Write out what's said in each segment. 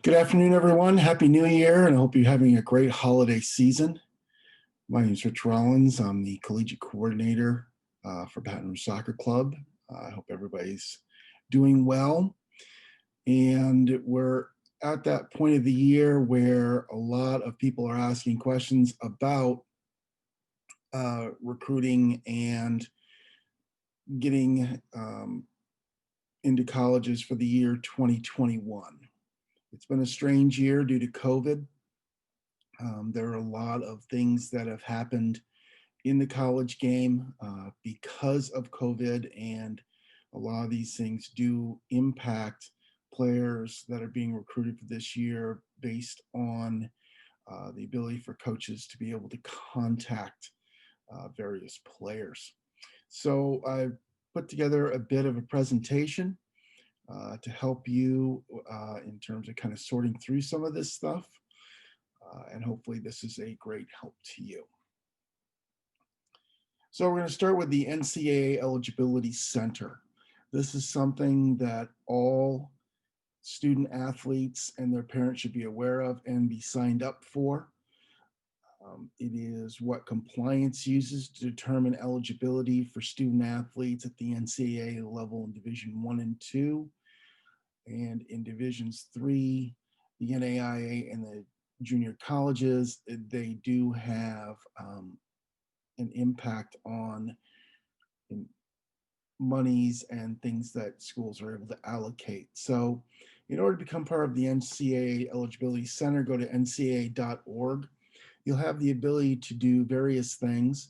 Good afternoon, everyone. Happy New Year, and I hope you're having a great holiday season. My name is Rich Rollins. I'm the Collegiate Coordinator for Baton Rouge Soccer Club. I hope everybody's doing well. And we're at that point of the year where a lot of people are asking questions about recruiting and getting into colleges for the year 2021. It's been a strange year due to COVID. There are a lot of things that have happened in the college game because of COVID, and a lot of these things do impact players that are being recruited for this year based on the ability for coaches to be able to contact various players. So I put together a bit of a presentation to help you in terms of kind of sorting through some of this stuff. And hopefully this is a great help to you. So we're going to start with the NCAA Eligibility Center. This is something that all student athletes and their parents should be aware of and be signed up for. It is what compliance uses to determine eligibility for student athletes at the NCAA level in Division 1 and 2. And in Divisions 3, the NAIA and the junior colleges, they do have an impact on monies and things that schools are able to allocate. So in order to become part of the NCAA Eligibility Center, go to ncaa.org. You'll have the ability to do various things.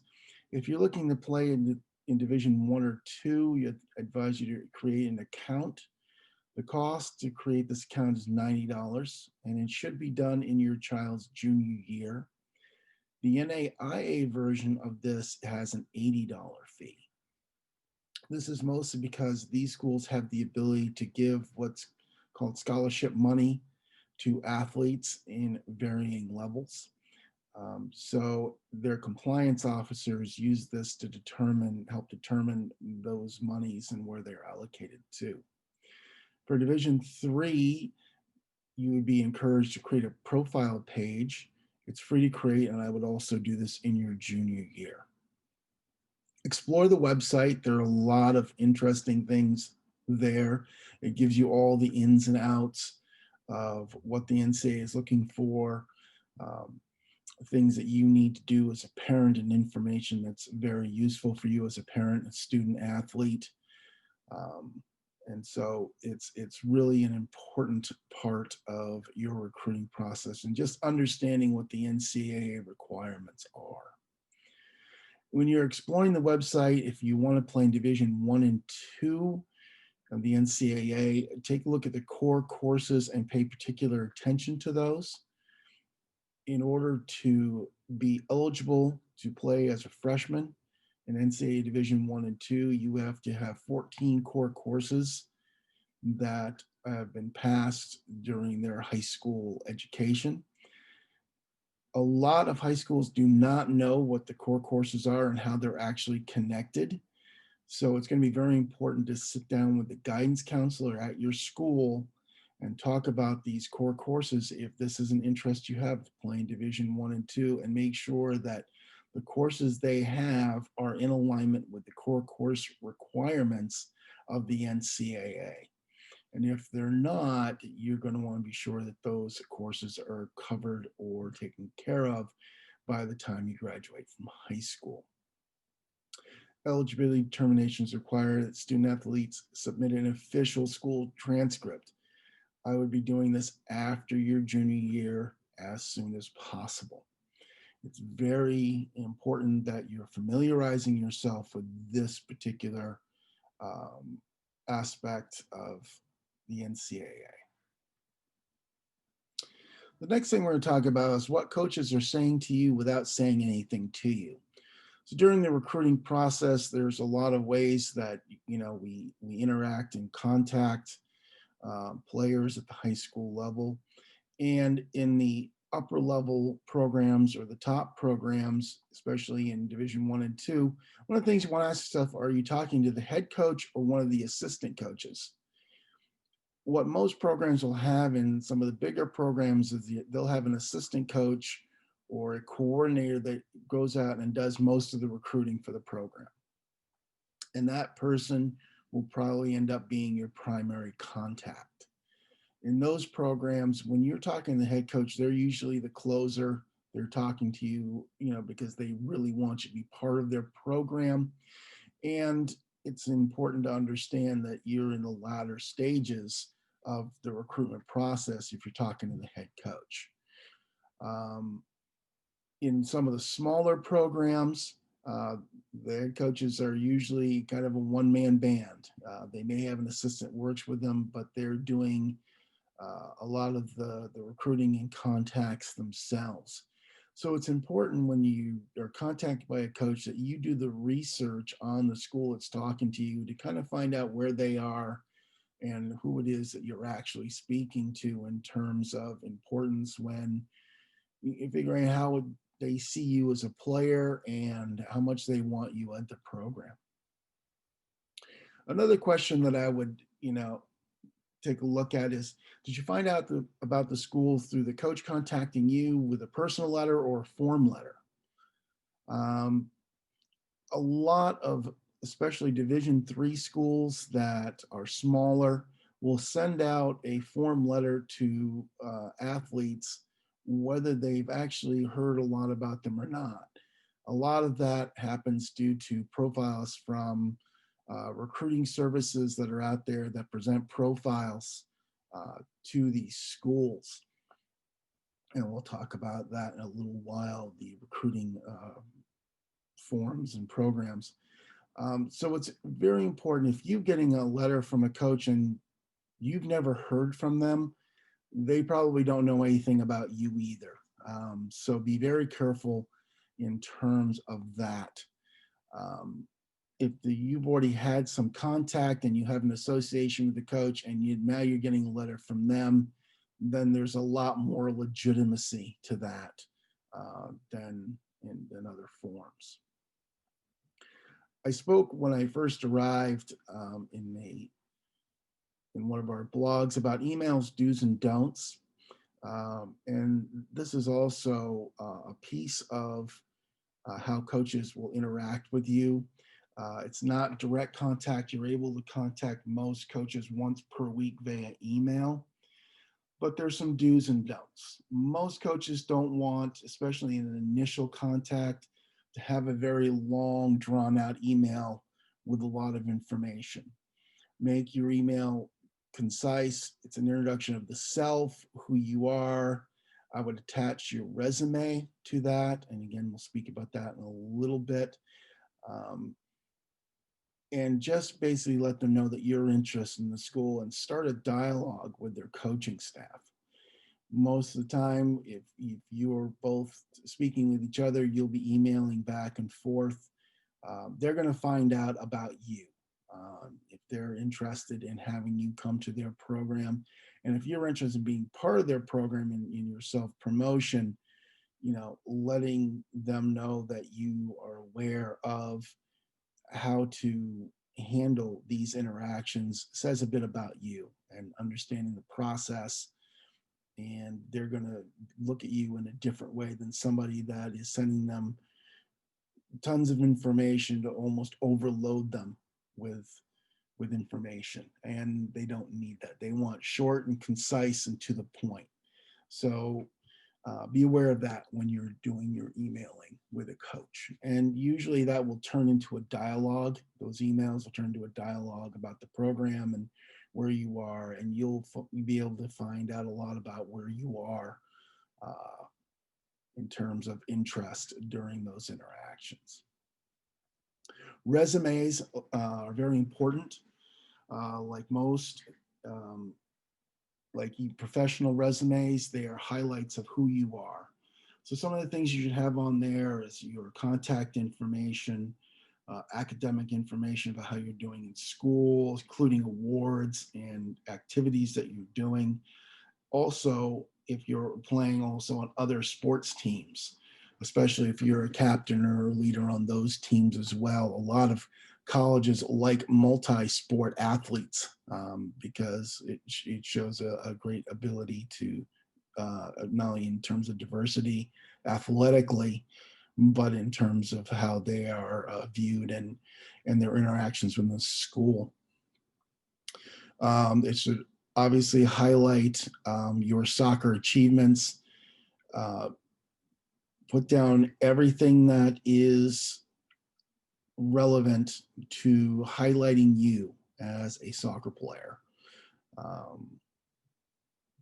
If you're looking to play in Division 1 or 2, you advise you to create an account. The cost to create this account is $90, and it should be done in your child's junior year. The NAIA version of this has an $80 fee. This is mostly because these schools have the ability to give what's called scholarship money to athletes in varying levels. So their compliance officers use this to help determine those monies and where they're allocated to. For Division 3, you would be encouraged to create a profile page. It's free to create, and I would also do this in your junior year. Explore the website. There are a lot of interesting things there. It gives you all the ins and outs of what the NCAA is looking for, things that you need to do as a parent, and information that's very useful for you as a parent, a student athlete. And so it's really an important part of your recruiting process, and just understanding what the NCAA requirements are. When you're exploring the website, if you want to play in Division 1 and 2 of the NCAA, take a look at the core courses and pay particular attention to those. In order to be eligible to play as a freshman in NCAA Division 1 and 2, you have to have 14 core courses that have been passed during their high school education. A lot of high schools do not know what the core courses are and how they're actually connected. So it's going to be very important to sit down with the guidance counselor at your school and talk about these core courses if this is an interest you have, playing Division 1 and 2, and make sure that the courses they have are in alignment with the core course requirements of the NCAA. And if they're not, you're going to want to be sure that those courses are covered or taken care of by the time you graduate from high school. Eligibility determinations require that student athletes submit an official school transcript. I would be doing this after your junior year as soon as possible. It's very important that you're familiarizing yourself with this particular aspect of the NCAA. The next thing we're going to talk about is what coaches are saying to you without saying anything to you. So during the recruiting process, there's a lot of ways that we interact and contact players at the high school level, and in the upper level programs or the top programs, especially in Division 1 and 2, one of the things you want to ask yourself, are you talking to the head coach or one of the assistant coaches? what most programs will have in some of the bigger programs is they'll have an assistant coach or a coordinator that goes out and does most of the recruiting for the program. And that person will probably end up being your primary contact. In those programs, when you're talking to the head coach, they're usually the closer. They're talking to you, because they really want you to be part of their program. And it's important to understand that you're in the latter stages of the recruitment process if you're talking to the head coach. Um, in some of the smaller programs, the head coaches are usually kind of a one-man band. They may have an assistant works with them, but they're doing a lot of the recruiting and contacts themselves. So it's important when you are contacted by a coach that you do the research on the school that's talking to you to kind of find out where they are and who it is that you're actually speaking to in terms of importance when you're figuring out how they see you as a player and how much they want you at the program. Another question that I would, take a look at is, did you find out about the school through the coach contacting you with a personal letter or a form letter? Um, a lot of, especially Division III schools that are smaller, will send out a form letter to athletes, whether they've actually heard a lot about them or not. A lot of that happens due to profiles from recruiting services that are out there that present profiles to these schools. And we'll talk about that in a little while, the recruiting forms and programs. So it's very important if you're getting a letter from a coach and you've never heard from them, they probably don't know anything about you either. So be very careful in terms of that. Um, if you've already had some contact and you have an association with the coach and now you're getting a letter from them, then there's a lot more legitimacy to that than in other forms. I spoke when I first arrived in one of our blogs about emails, do's and don'ts. And this is also a piece of how coaches will interact with you. It's not direct contact. You're able to contact most coaches once per week via email, but there's some do's and don'ts. Most coaches don't want, especially in an initial contact, to have a very long, drawn out email with a lot of information. Make your email concise. It's an introduction of the self, who you are. I would attach your resume to that. And again, we'll speak about that in a little bit. And just basically let them know that you're interested in the school and start a dialogue with their coaching staff. Most of the time, if you're both speaking with each other, you'll be emailing back and forth. They're going to find out about you if they're interested in having you come to their program. And if you're interested in being part of their program in your self-promotion, letting them know that you are aware of how to handle these interactions says a bit about you and understanding the process. And they're going to look at you in a different way than somebody that is sending them tons of information to almost overload them with information. And they don't need that. They want short and concise and to the point. So be aware of that when you're doing your emailing with a coach. And usually that will turn into a dialogue. Those emails will turn into a dialogue about the program and where you are, and you'll be able to find out a lot about where you are in terms of interest during those interactions. Resumes are very important. Like most professional resumes, they are highlights of who you are. So some of the things you should have on there is your contact information, academic information about how you're doing in school, including awards and activities that you're doing. Also, if you're playing also on other sports teams, especially if you're a captain or a leader on those teams as well. A lot of colleges like multi-sport athletes, because it shows a great ability to, not only in terms of diversity athletically, but in terms of how they are viewed and their interactions with the school. It should obviously highlight your soccer achievements, uh, put down everything that is relevant to highlighting you as a soccer player. Um,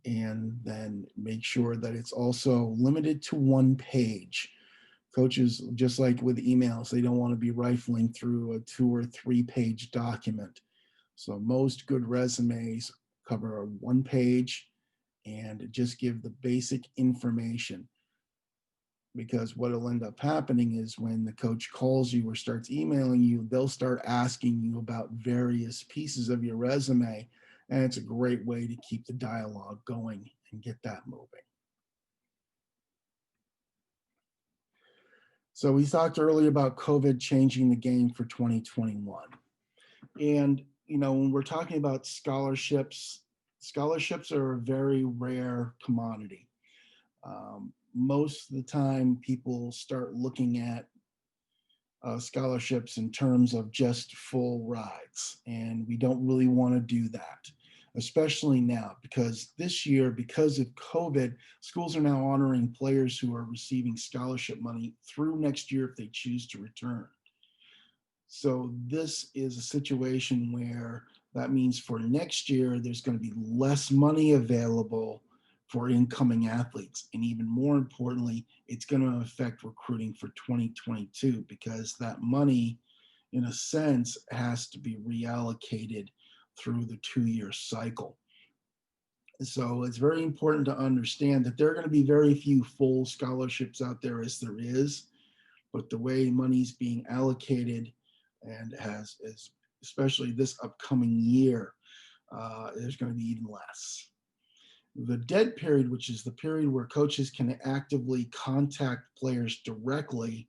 and then make sure that it's also limited to one page. Coaches, just like with emails, they don't want to be rifling through a 2 or 3 page document. So most good resumes cover a one page and just give the basic information. Because what will end up happening is when the coach calls you or starts emailing you, they'll start asking you about various pieces of your resume. And it's a great way to keep the dialogue going and get that moving. So we talked earlier about COVID changing the game for 2021. And, when we're talking about scholarships, scholarships are a very rare commodity. Most of the time, people start looking at scholarships in terms of just full rides, and we don't really want to do that, especially now, because this year, because of COVID, schools are now honoring players who are receiving scholarship money through next year if they choose to return. So this is a situation where that means for next year, there's going to be less money available for incoming athletes. And even more importantly, it's going to affect recruiting for 2022 because that money, in a sense, has to be reallocated through the 2-year cycle. So it's very important to understand that there are going to be very few full scholarships out there as there is, but the way money's being allocated and especially this upcoming year, there's going to be even less. The dead period, which is the period where coaches can actively contact players directly,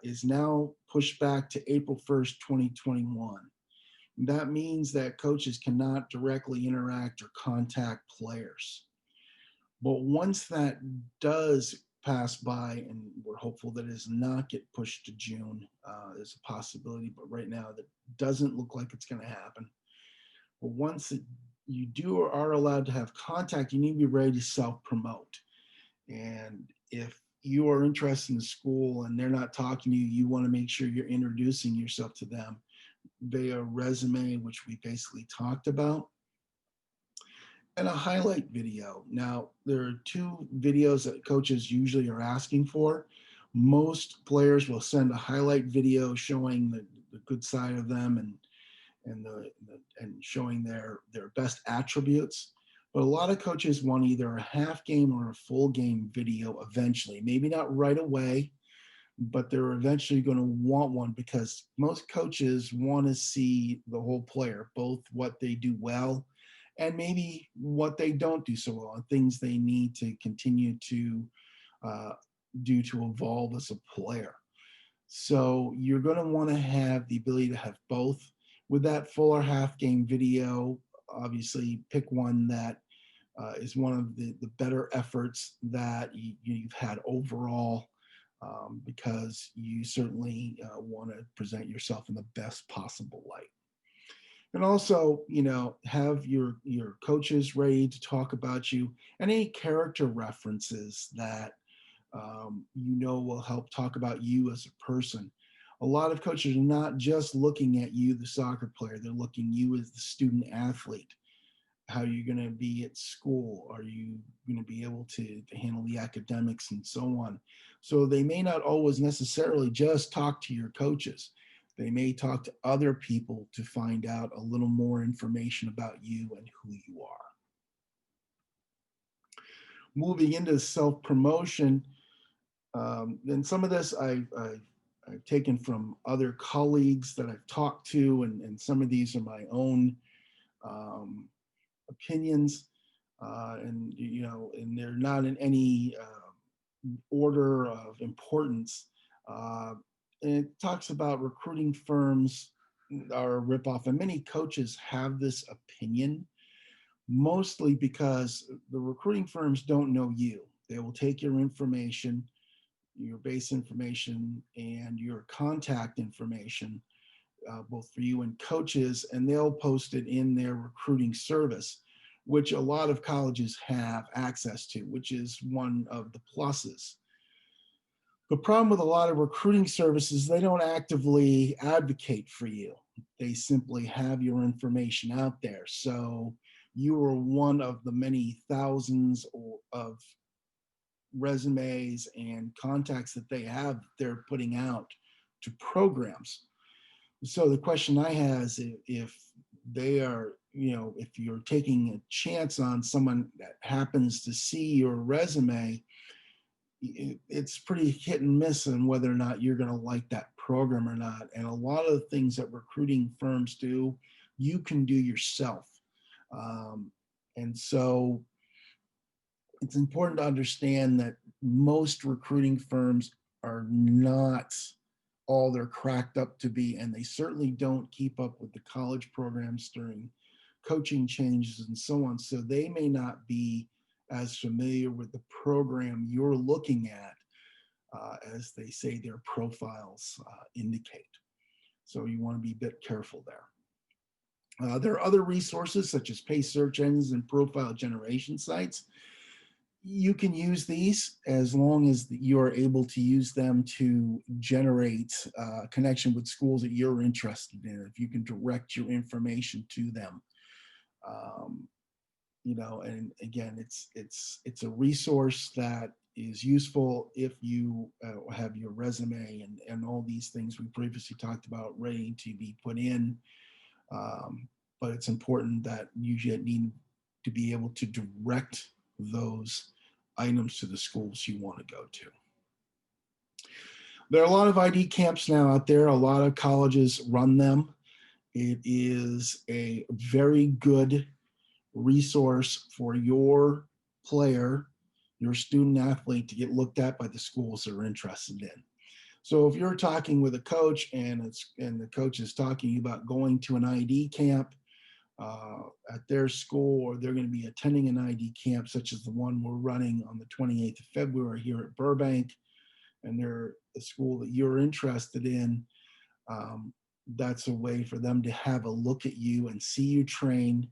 is now pushed back to April 1st, 2021. That means that coaches cannot directly interact or contact players. But once that does pass by, and we're hopeful that it does not get pushed to June, there's a possibility, but right now that doesn't look like it's going to happen. But once you do or are allowed to have contact, you need to be ready to self-promote. And if you are interested in the school and they're not talking to you, you want to make sure you're introducing yourself to them via resume, which we basically talked about, and a highlight video. Now, there are 2 videos that coaches usually are asking for. Most players will send a highlight video showing the good side of them and showing their best attributes. But a lot of coaches want either a half game or a full game video eventually. Maybe not right away, but they're eventually going to want one because most coaches want to see the whole player, both what they do well and maybe what they don't do so well, and things they need to continue to do to evolve as a player. So you're going to want to have the ability to have both. With that full or half game video, obviously pick one that is one of the better efforts that you've had overall, because you certainly want to present yourself in the best possible light. And also, have your coaches ready to talk about you, and any character references that will help talk about you as a person. A lot of coaches are not just looking at you, the soccer player, they're looking you as the student athlete. How are you going to be at school? Are you going to be able to handle the academics and so on? So they may not always necessarily just talk to your coaches. They may talk to other people to find out a little more information about you and who you are. Moving into self-promotion, and some of this I've taken from other colleagues that I've talked to, and some of these are my own opinions, and they're not in any order of importance. And it talks about recruiting firms are a ripoff, and many coaches have this opinion, mostly because the recruiting firms don't know you. They will take your information, your base information, and your contact information, both for you and coaches, and they'll post it in their recruiting service, which a lot of colleges have access to, which is one of the pluses. The problem with a lot of recruiting services, they don't actively advocate for you. They simply have your information out there. So you are one of the many thousands of resumes and contacts that they have that they're putting out to programs. So the question I have is, if they are, if you're taking a chance on someone that happens to see your resume, it's pretty hit and miss on whether or not you're going to like that program or not. And a lot of the things that recruiting firms do, you can do yourself. Um, and so it's important to understand that most recruiting firms are not all they're cracked up to be, and they certainly don't keep up with the college programs during coaching changes and so on. So they may not be as familiar with the program you're looking at as they say their profiles indicate. So you want to be a bit careful there. There are other resources such as paid search engines and profile generation sites. You can use these as long as you're able to use them to generate connection with schools that you're interested in. If you can direct your information to them, um, and again, it's a resource that is useful if you have your resume and all these things we previously talked about ready to be put in. But it's important that you need to be able to direct those items to the schools you want to go to. There are a lot of ID camps now out there. A lot of colleges run them. It is a very good resource for your player, your student athlete, to get looked at by the schools they're interested in. So if you're talking with a coach and the coach is talking about going to an ID camp at their school, or they're going to be attending an ID camp such as the one we're running on the 28th of February here at Burbank, and they're a school that you're interested in, that's a way for them to have a look at you and see you train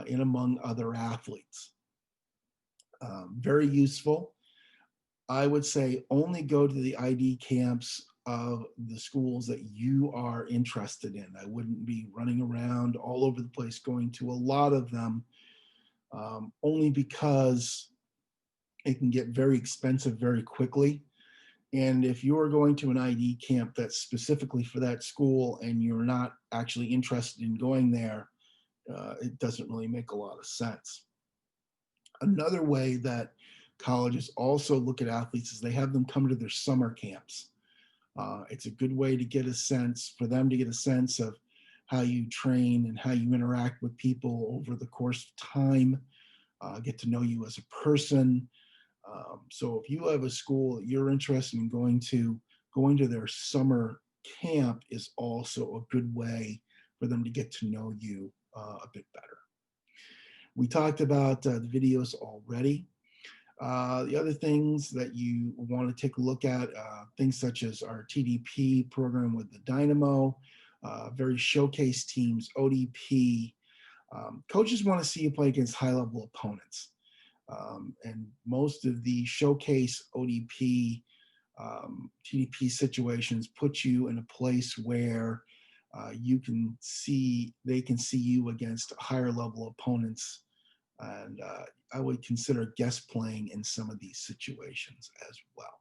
in among other athletes. Very useful. I would say only go to the ID camps of the schools that you are interested in. I wouldn't be running around all over the place going to a lot of them, only because it can get very expensive very quickly. And if you're going to an ID camp that's specifically for that school and you're not actually interested in going there, it doesn't really make a lot of sense. Another way that colleges also look at athletes is they have them come to their summer camps. It's a good way to get a sense, for them to get a sense of how you train and how you interact with people over the course of time, get to know you as a person. So if you have a school that you're interested in going to their summer camp is also a good way for them to get to know you a bit better. We talked about the videos already. The other things that you want to take a look at, things such as our TDP program with the Dynamo, very showcase teams, ODP. Coaches want to see you play against high-level opponents. And most of the showcase ODP, TDP situations put you in a place where they can see you against higher level opponents. And I would consider guest playing in some of these situations as well.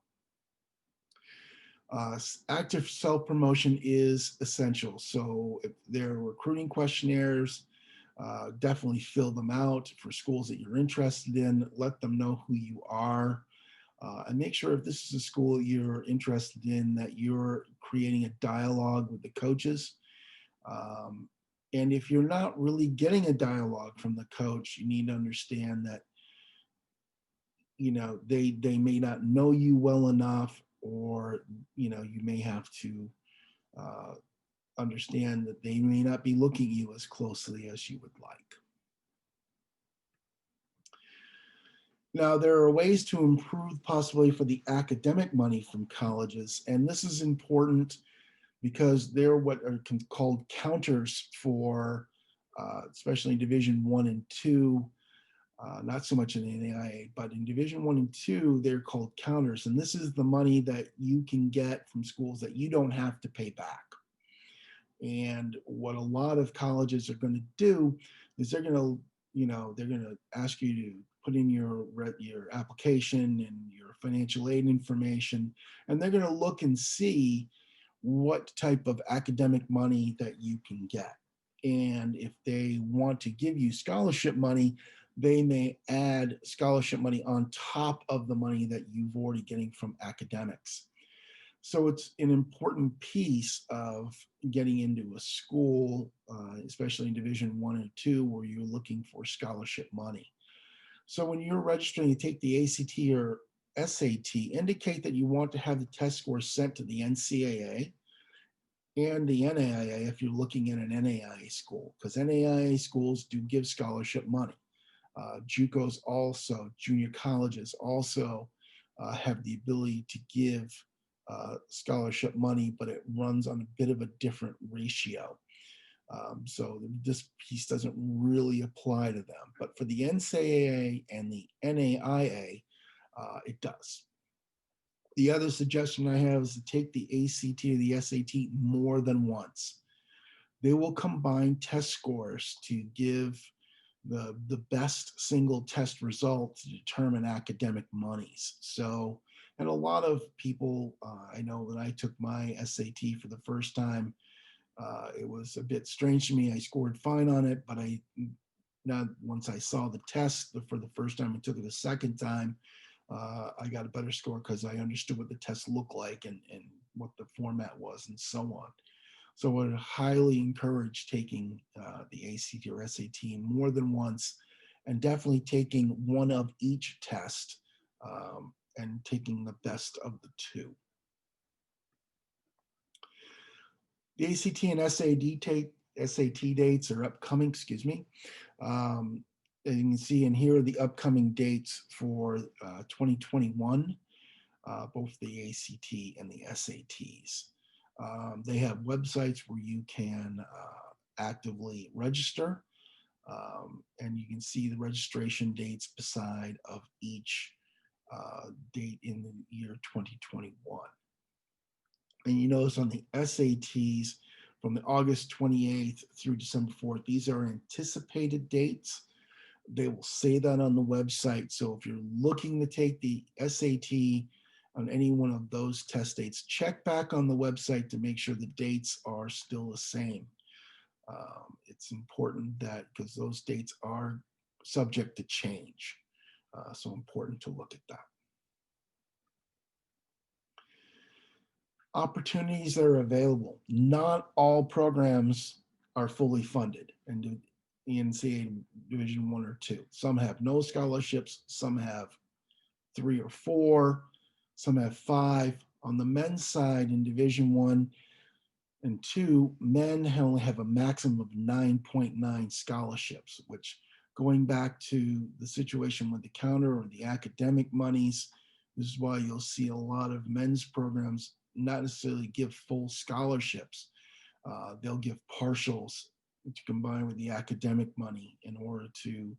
Active self-promotion is essential. So if there are recruiting questionnaires, definitely fill them out for schools that you're interested in. Let them know who you are. And make sure, if this is a school you're interested in, that you're creating a dialogue with the coaches. And if you're not really getting a dialogue from the coach, you need to understand that they may not know you well enough, or, you may have to uh, understand that they may not be looking at you as closely as you would like. Now, there are ways to improve possibly for the academic money from colleges, and this is important because they're what are called counters for, especially in Division 1 and 2, not so much in NAIA, but in Division 1 and 2, they're called counters. And this is the money that you can get from schools that you don't have to pay back. And what a lot of colleges are going to do is they're going to ask you to put in your application and your financial aid information, and they're going to look and see what type of academic money that you can get. And if they want to give you scholarship money, they may add scholarship money on top of the money that you've already getting from academics. So it's an important piece of getting into a school, especially in Division 1 and 2, where you're looking for scholarship money. So when you're registering, you take the ACT or SAT, indicate that you want to have the test score sent to the NCAA and the NAIA if you're looking at an NAIA school, because NAIA schools do give scholarship money. JUCOs also, junior colleges also have the ability to give scholarship money, but it runs on a bit of a different ratio. So this piece doesn't really apply to them. But for the NCAA and the NAIA, it does. The other suggestion I have is to take the ACT or the SAT more than once. They will combine test scores to give the best single test result to determine academic monies. So, and a lot of people, I know that I took my SAT for the first time. It was a bit strange to me. I scored fine on it, but not once I saw the test for the first time and took it the second time, I got a better score because I understood what the test looked like and what the format was and so on. So I would highly encourage taking the ACT or SAT more than once, and definitely taking one of each test and taking the best of the two. The ACT and SAT dates are upcoming, excuse me. And you can see in here the upcoming dates for 2021, both the ACT and the SATs. They have websites where you can actively register, and you can see the registration dates beside of each date in the year 2021. And you notice on the SATs from the August 28th through December 4th, these are anticipated dates. They will say that on the website. So if you're looking to take the SAT on any one of those test dates, check back on the website to make sure the dates are still the same. It's important that because those dates are subject to change. So important to look at that. Opportunities that are available. Not all programs are fully funded and do NCAA Division 1 or 2. Some have no scholarships, some have 3 or 4, some have 5. On the men's side in Division 1 and 2, men only have a maximum of 9.9 scholarships, which, going back to the situation with the counter or the academic monies, this is why you'll see a lot of men's programs not necessarily give full scholarships. They'll give partials to combine with the academic money in order to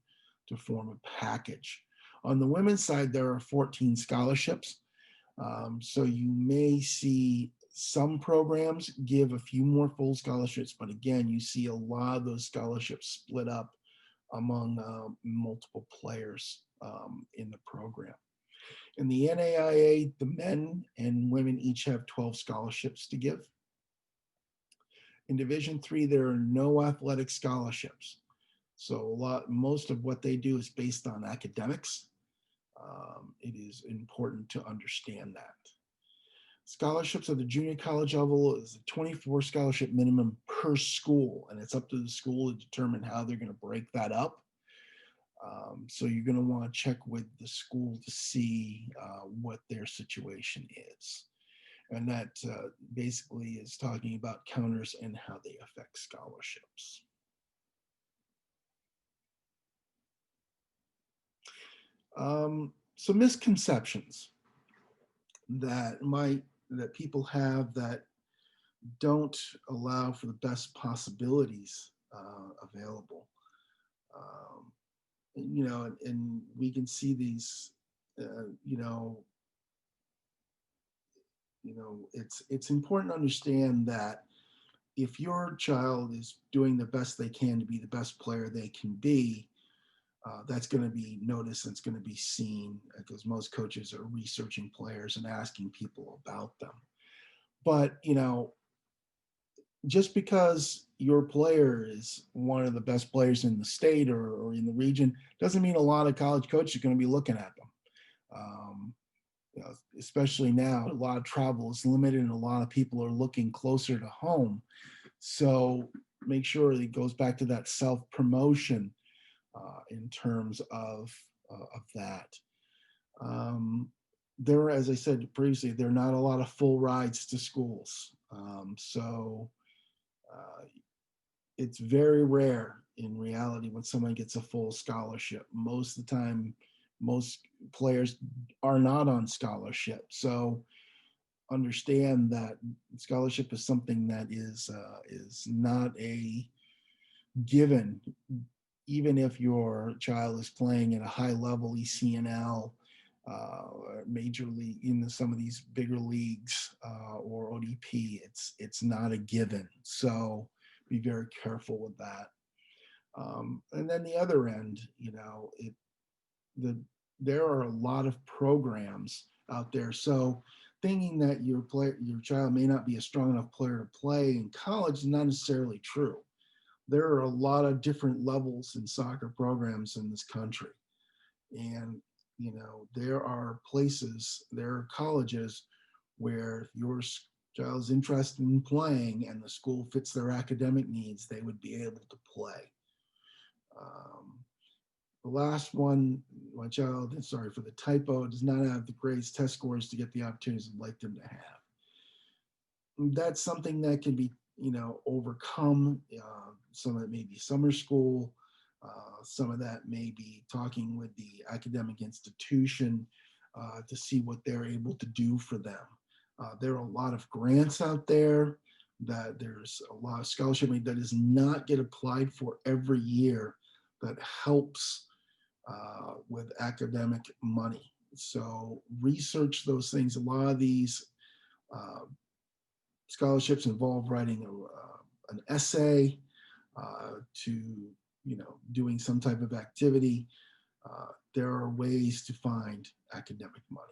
form a package. On the women's side, there are 14 scholarships. So you may see some programs give a few more full scholarships, but again, you see a lot of those scholarships split up among multiple players in the program. In the NAIA, the men and women each have 12 scholarships to give. In Division 3, there are no athletic scholarships. So most of what they do is based on academics. It is important to understand that. Scholarships at the junior college level is a 24 scholarship minimum per school, and it's up to the school to determine how they're going to break that up. So you're going to want to check with the school to see what their situation is. And that basically is talking about counters and how they affect scholarships. So misconceptions that people have that don't allow for the best possibilities available. Um, and we can see these, uh, you know, it's important to understand that if your child is doing the best they can to be the best player they can be, that's going to be noticed and it's going to be seen because most coaches are researching players and asking people about them. But, just because your player is one of the best players in the state or in the region doesn't mean a lot of college coaches are going to be looking at them. Um, Especially now, a lot of travel is limited and a lot of people are looking closer to home. So make sure it goes back to that self-promotion in terms of that. Um, there, as I said previously, there are not a lot of full rides to schools. So it's very rare in reality when someone gets a full scholarship. Most of the time, most players are not on scholarship. So understand that scholarship is something that is not a given, even if your child is playing at a high level ECNL, major league in some of these bigger leagues or ODP. It's not a given. So be very careful with that. And then the other end, the there are a lot of programs out there. So thinking that your child may not be a strong enough player to play in college is not necessarily true. There are a lot of different levels in soccer programs in this country. And, there are there are colleges where if your child's interested in playing and the school fits their academic needs, they would be able to play. Um, the last one, my child, sorry for the typo, does not have the greatest test scores to get the opportunities I'd like them to have. That's something that can be, overcome. Some of it may be summer school. Some of that may be talking with the academic institution to see what they're able to do for them. There are a lot of grants out there that there's a lot of scholarship that does not get applied for every year that helps with academic money. So research those things. A lot of these scholarships involve writing an essay to, doing some type of activity. There are ways to find academic money.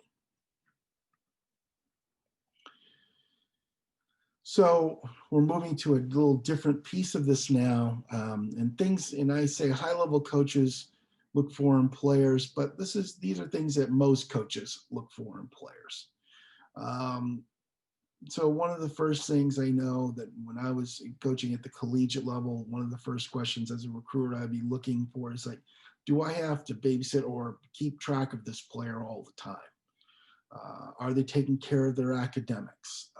So we're moving to a little different piece of this now, and I say high-level coaches look for in players, but these are things that most coaches look for in players. So one of the first things I know that when I was coaching at the collegiate level, one of the first questions as a recruiter I'd be looking for is like, do I have to babysit or keep track of this player all the time? Are they taking care of their academics?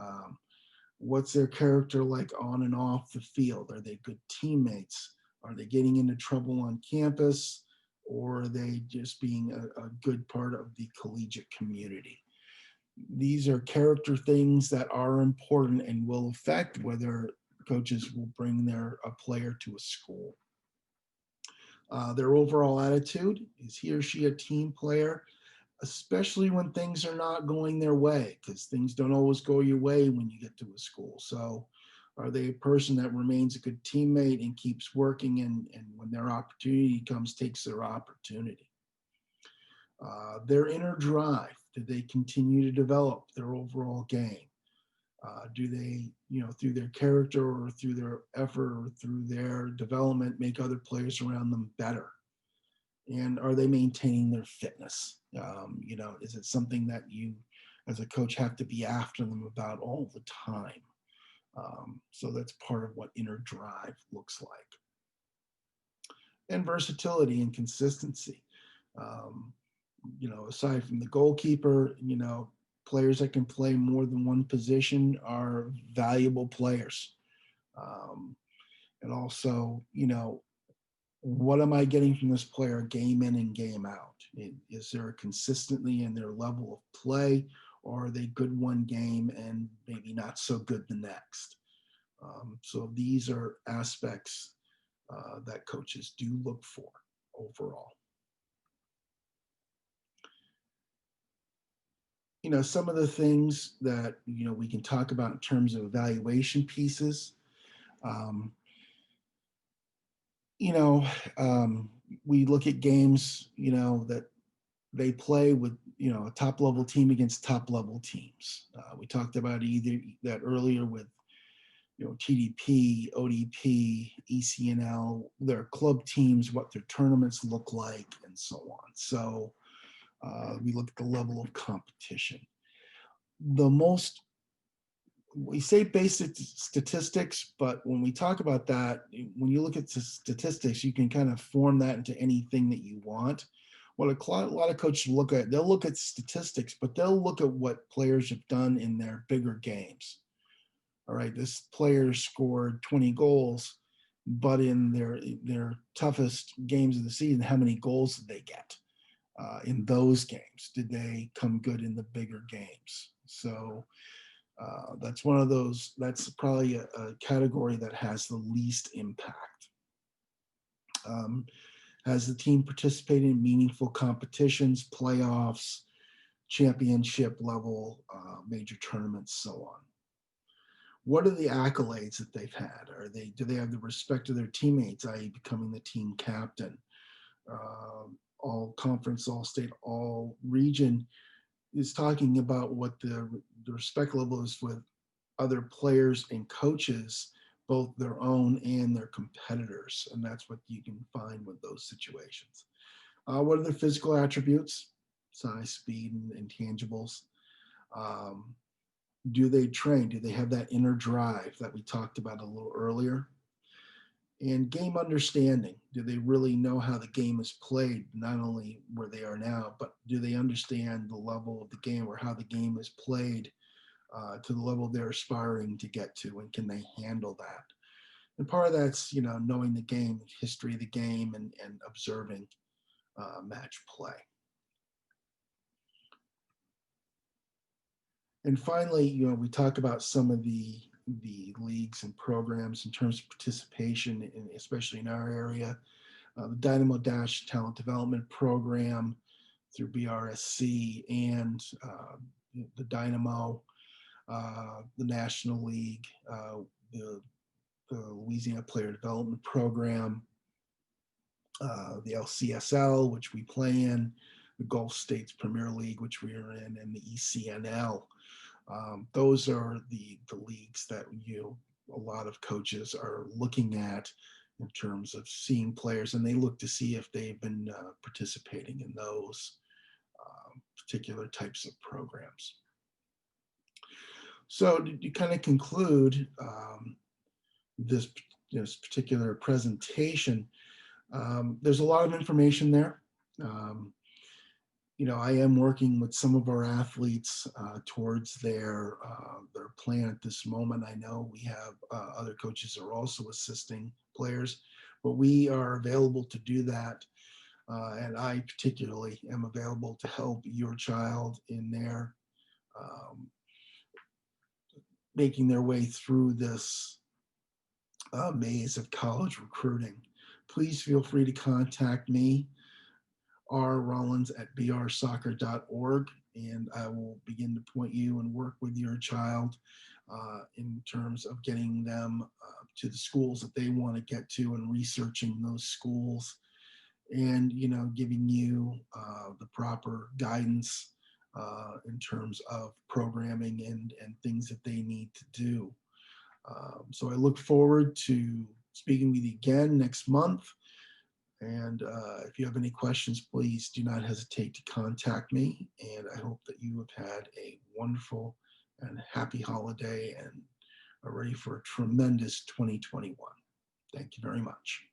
What's their character like on and off the field? Are they good teammates? Are they getting into trouble on campus? Or are they just being a good part of the collegiate community? These are character things that are important and will affect whether coaches will bring a player to a school. Their overall attitude, is he or she a team player? Especially when things are not going their way, because things don't always go your way when you get to a school. So are they a person that remains a good teammate and keeps working and when their opportunity comes, takes their opportunity? Their inner drive, do they continue to develop their overall game? Do they, through their character or through their effort or through their development, make other players around them better? And are they maintaining their fitness? Is it something that you, as a coach, have to be after them about all the time? So that's part of what inner drive looks like. And versatility and consistency. Aside from the goalkeeper, players that can play more than one position are valuable players. And also, what am I getting from this player game in and game out? Is there consistently in their level of play, or are they good one game and maybe not so good the next? So these are aspects that coaches do look for overall. Some of the things that, we can talk about in terms of evaluation pieces. Um, you know, we look at games, that they play with, a top level team against top level teams. We talked about either that earlier with, TDP, ODP, ECNL, their club teams, what their tournaments look like, and so on. So we look at the level of competition. We say basic statistics, but when we talk about that, when you look at the statistics, you can kind of form that into anything that you want. What a lot of coaches look at, they'll look at statistics, but they'll look at what players have done in their bigger games. All right, this player scored 20 goals, but in their toughest games of the season, how many goals did they get in those games? Did they come good in the bigger games? So that's one of those, that's probably a category that has the least impact. Has the team participated in meaningful competitions, playoffs, championship level, major tournaments, so on? What are the accolades that they've had? Do they have the respect of their teammates, i.e. becoming the team captain, all conference, all state, all region? Is talking about what the respect level is with other players and coaches, both their own and their competitors. And that's what you can find with those situations. What are their physical attributes? Size, speed, and intangibles. Do they train? Do they have that inner drive that we talked about a little earlier? And game understanding. Do they really know how the game is played, not only where they are now, but do they understand the level of the game or how the game is played to the level they're aspiring to get to, and can they handle that? And part of that's, knowing the game, history of the game, and observing match play. And finally, we talk about some of the leagues and programs in terms of participation, especially in our area. The Dynamo Dash Talent Development Program through BRSC and the Dynamo, the National League, the Louisiana Player Development Program, the LCSL, which we play in, the Gulf States Premier League, which we are in, and the ECNL. Those are the leagues that a lot of coaches are looking at in terms of seeing players, and they look to see if they've been participating in those particular types of programs. So to kind of conclude this particular presentation, there's a lot of information there. I am working with some of our athletes towards their plan at this moment. I know we have other coaches who are also assisting players, but we are available to do that. And I particularly am available to help your child in their making their way through this maze of college recruiting. Please feel free to contact me, rrollins@brsoccer.org, and I will begin to point you and work with your child in terms of getting them to the schools that they want to get to, and researching those schools, and giving you the proper guidance in terms of programming and things that they need to do. So I look forward to speaking with you again next month. And if you have any questions, please do not hesitate to contact me. And I hope that you have had a wonderful and happy holiday and are ready for a tremendous 2021. Thank you very much.